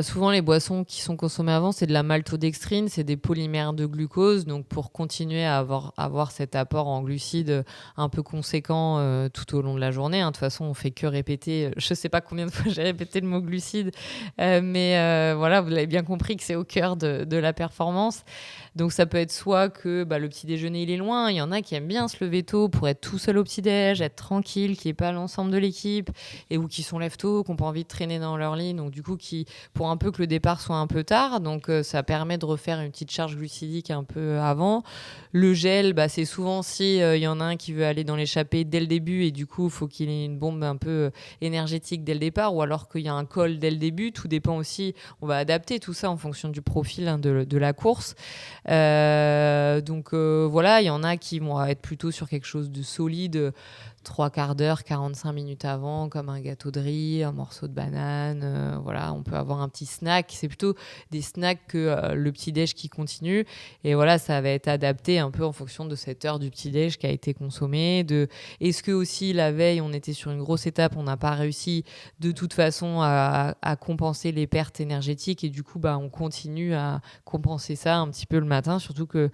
Souvent, les boissons qui sont consommées avant, c'est de la maltodextrine, c'est des polymères de glucose. Donc, pour continuer à avoir cet apport en glucides un peu conséquent tout au long de la journée. De toute façon, on fait que répéter. Je ne sais pas combien de fois j'ai répété le mot glucides, mais voilà, vous l'avez bien compris que c'est au cœur de la performance. Donc, ça peut être soit que le petit déjeuner, il est loin. Il y en a qui aiment bien se lever tôt pour être tout seul au petit-déj, être tranquille, qui n'est pas l'ensemble de l'équipe, ou qui sont lève tôt, qui n'ont pas envie de traîner dans leur lit. Donc, du coup, pour un peu que le départ soit un peu tard. Donc, ça permet de refaire une petite charge glucidique un peu avant. Le gel, c'est souvent si y en a un qui veut aller dans l'échappée dès le début et du coup, il faut qu'il ait une bombe un peu énergétique dès le départ ou alors qu'il y a un col dès le début. Tout dépend aussi. On va adapter tout ça en fonction du profil de la course. Donc, voilà, il y en a qui vont être plutôt sur quelque chose de solide. 3/4 d'heure, 45 minutes avant, comme un gâteau de riz, un morceau de banane. Voilà, on peut avoir un petit snack. C'est plutôt des snacks que le petit-déj qui continue. Et voilà, ça va être adapté un peu en fonction de cette heure du petit-déj qui a été consommée. Est-ce que aussi, la veille, on était sur une grosse étape, on n'a pas réussi de toute façon à compenser les pertes énergétiques et du coup, on continue à compenser ça un petit peu le matin, surtout que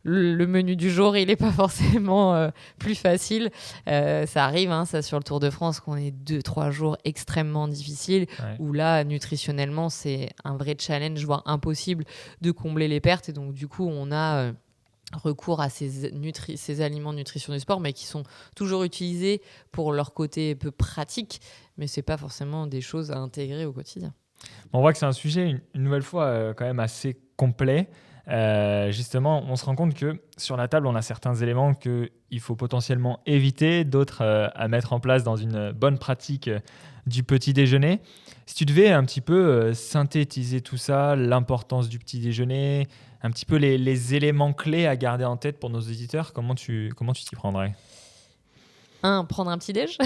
le menu du jour, il n'est pas forcément plus facile. Ça arrive, ça sur le Tour de France, qu'on ait 2-3 jours extrêmement difficiles, où là, nutritionnellement, c'est un vrai challenge, voire impossible de combler les pertes. Et donc, du coup, on a recours à ces aliments de nutrition du sport, mais qui sont toujours utilisés pour leur côté peu pratique, mais ce n'est pas forcément des choses à intégrer au quotidien. On voit que c'est un sujet, une nouvelle fois, quand même assez complet. Justement, on se rend compte que sur la table, on a certains éléments qu'il faut potentiellement éviter, d'autres à mettre en place dans une bonne pratique du petit déjeuner. Si tu devais un petit peu synthétiser tout ça, l'importance du petit déjeuner, un petit peu les éléments clés à garder en tête pour nos auditeurs, comment tu t'y prendrais ? Prendre un petit déj.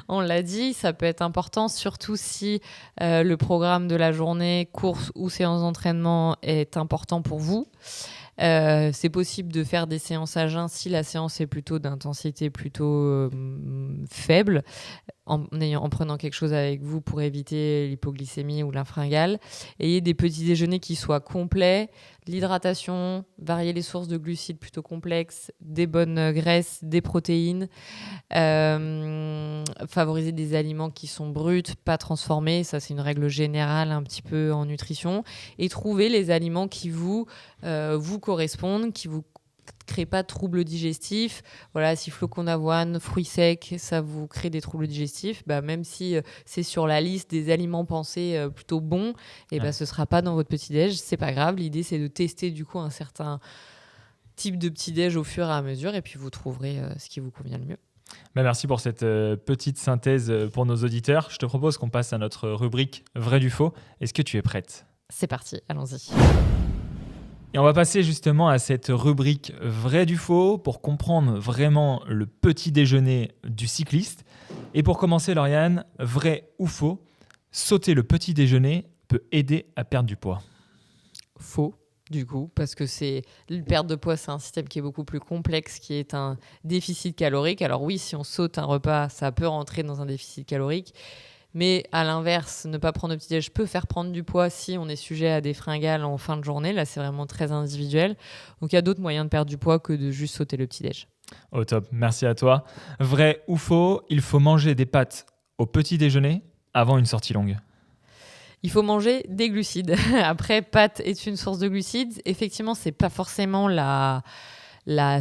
On l'a dit, ça peut être important, surtout si le programme de la journée, course ou séance d'entraînement est important pour vous. C'est possible de faire des séances à jeun si la séance est plutôt d'intensité plutôt faible, en prenant quelque chose avec vous pour éviter l'hypoglycémie ou l'infringale. Ayez des petits déjeuners qui soient complets, de l'hydratation, varier les sources de glucides plutôt complexes, des bonnes graisses, des protéines, favoriser des aliments qui sont bruts, pas transformés, ça c'est une règle générale un petit peu en nutrition, et trouver les aliments qui vous correspondent, qui vous créent pas de troubles digestifs. Voilà, si flocons d'avoine, fruits secs, ça vous crée des troubles digestifs, même si c'est sur la liste des aliments pensés plutôt bons, ce sera pas dans votre petit-déj, c'est pas grave. L'idée c'est de tester du coup un certain type de petit-déj au fur et à mesure, et puis vous trouverez ce qui vous convient le mieux. Merci pour cette petite synthèse pour nos auditeurs. Je te propose qu'on passe à notre rubrique Vrai du faux. Est-ce que tu es prête ? C'est parti, allons-y. Et on va passer justement à cette rubrique Vrai du faux pour comprendre vraiment le petit déjeuner du cycliste. Et pour commencer, Lauriane, vrai ou faux, sauter le petit déjeuner peut aider à perdre du poids ? Faux, du coup, parce que le perte de poids, c'est un système qui est beaucoup plus complexe, qui est un déficit calorique. Alors oui, si on saute un repas, ça peut rentrer dans un déficit calorique. Mais à l'inverse, ne pas prendre de petit-déj peut faire prendre du poids si on est sujet à des fringales en fin de journée. Là, c'est vraiment très individuel. Donc, il y a d'autres moyens de perdre du poids que de juste sauter le petit-déj. Au top, merci à toi. Vrai ou faux, il faut manger des pâtes au petit déjeuner avant une sortie longue ? Il faut manger des glucides. Après, pâtes est une source de glucides. Effectivement, c'est pas forcément la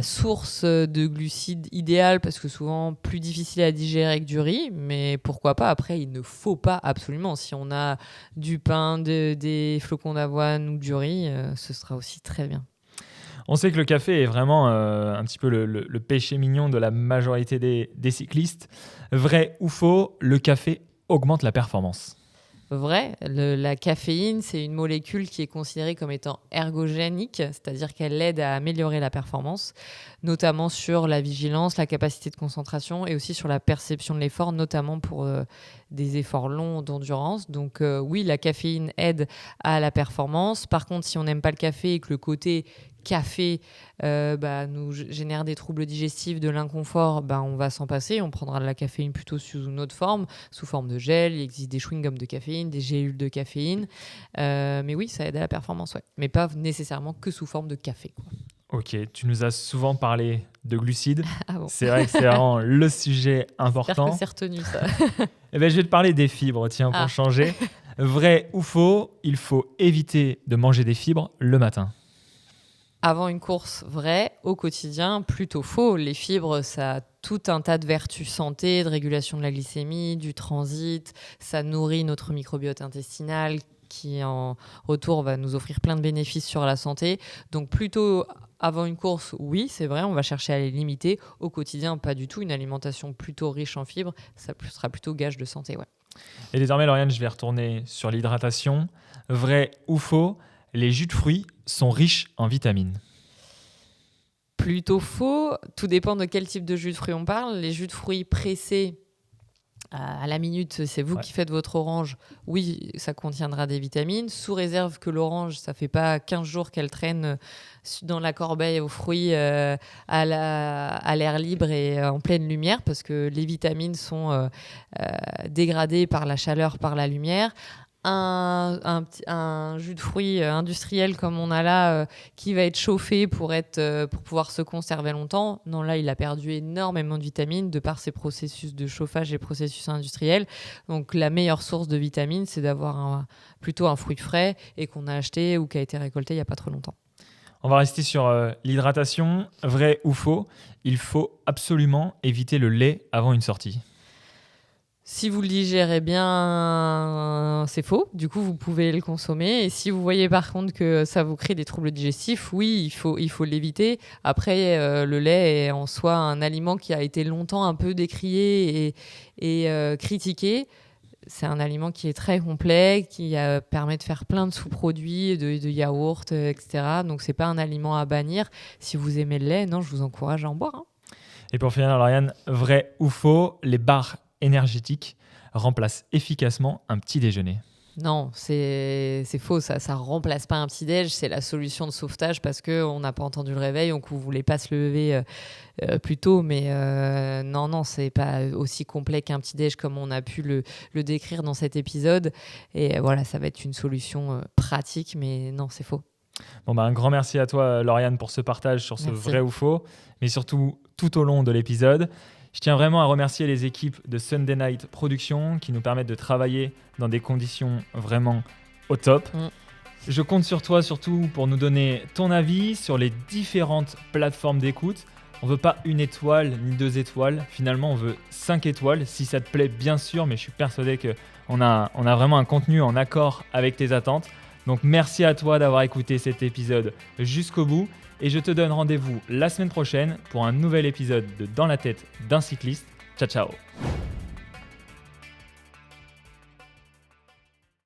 source de glucides idéale, parce que souvent plus difficile à digérer que du riz, mais pourquoi pas. Après, il ne faut pas absolument. Si on a du pain, des flocons d'avoine ou du riz, ce sera aussi très bien. On sait que le café est vraiment un petit peu le péché mignon de la majorité des cyclistes. Vrai ou faux, le café augmente la performance ? Vrai, la caféine, c'est une molécule qui est considérée comme étant ergogénique, c'est-à-dire qu'elle aide à améliorer la performance, notamment sur la vigilance, la capacité de concentration et aussi sur la perception de l'effort, notamment pour des efforts longs d'endurance. Donc oui, la caféine aide à la performance. Par contre, si on n'aime pas le café et que le côté café nous génère des troubles digestifs, de l'inconfort, on va s'en passer. On prendra de la caféine plutôt sous une autre forme, sous forme de gel. Il existe des chewing-gums de caféine, des gélules de caféine. Mais oui, ça aide à la performance, ouais. Mais pas nécessairement que sous forme de café, quoi. Ok, tu nous as souvent parlé de glucides. Ah bon. C'est vrai que c'est vraiment le sujet important. J'espère que c'est retenu, ça. Je vais te parler des fibres, tiens, pour changer. Vrai ou faux, il faut éviter de manger des fibres le matin. Avant une course, vrai. Au quotidien, plutôt faux. Les fibres, ça a tout un tas de vertus santé, de régulation de la glycémie, du transit. Ça nourrit notre microbiote intestinal qui, en retour, va nous offrir plein de bénéfices sur la santé. Donc, plutôt avant une course, oui, c'est vrai, on va chercher à les limiter. Au quotidien, pas du tout. Une alimentation plutôt riche en fibres, ça sera plutôt gage de santé, ouais. Et désormais, Lauriane, je vais retourner sur l'hydratation. Vrai ou faux, les jus de fruits sont riches en vitamines. Plutôt faux. Tout dépend de quel type de jus de fruits on parle. Les jus de fruits pressés à la minute, c'est vous qui faites votre orange. Oui, ça contiendra des vitamines. Sous réserve que l'orange, ça fait pas 15 jours qu'elle traîne dans la corbeille aux fruits à l'air libre et en pleine lumière, parce que les vitamines sont dégradées par la chaleur, par la lumière. Un jus de fruits industriel comme on a là, qui va être chauffé pour pouvoir se conserver longtemps. Non, là, il a perdu énormément de vitamines de par ses processus de chauffage et processus industriels. Donc, la meilleure source de vitamines, c'est d'avoir plutôt un fruit frais et qu'on a acheté ou qui a été récolté il n'y a pas trop longtemps. On va rester sur l'hydratation. Vrai ou faux, il faut absolument éviter le lait avant une sortie. Si vous le digérez bien, c'est faux. Du coup, vous pouvez le consommer. Et si vous voyez par contre que ça vous crée des troubles digestifs, oui, il faut l'éviter. Après, le lait est en soi un aliment qui a été longtemps un peu décrié et critiqué. C'est un aliment qui est très complet, qui permet de faire plein de sous-produits, de yaourts, etc. Donc, c'est pas un aliment à bannir. Si vous aimez le lait, non, je vous encourage à en boire, hein. Et pour finir, Lauriane, vrai ou faux, les barres énergétiques remplacent efficacement un petit déjeuner? Non, c'est faux, ça ne remplace pas un petit-déj, c'est la solution de sauvetage parce qu'on n'a pas entendu le réveil, donc on ne voulait pas se lever plus tôt, mais non, c'est pas aussi complet qu'un petit-déj comme on a pu le décrire dans cet épisode. Et voilà, ça va être une solution pratique, mais non, c'est faux. Bon, un grand merci à toi, Lauriane, pour ce partage sur ce Merci. vrai ou faux, mais surtout tout au long de l'épisode. Je tiens vraiment à remercier les équipes de Sunday Night Productions qui nous permettent de travailler dans des conditions vraiment au top. Je compte sur toi surtout pour nous donner ton avis sur les différentes plateformes d'écoute. On veut pas 1 étoile ni 2 étoiles, finalement on veut 5 étoiles si ça te plaît bien sûr, mais je suis persuadé qu'on a vraiment un contenu en accord avec tes attentes. Donc merci à toi d'avoir écouté cet épisode jusqu'au bout et je te donne rendez-vous la semaine prochaine pour un nouvel épisode de Dans la tête d'un cycliste. Ciao ciao.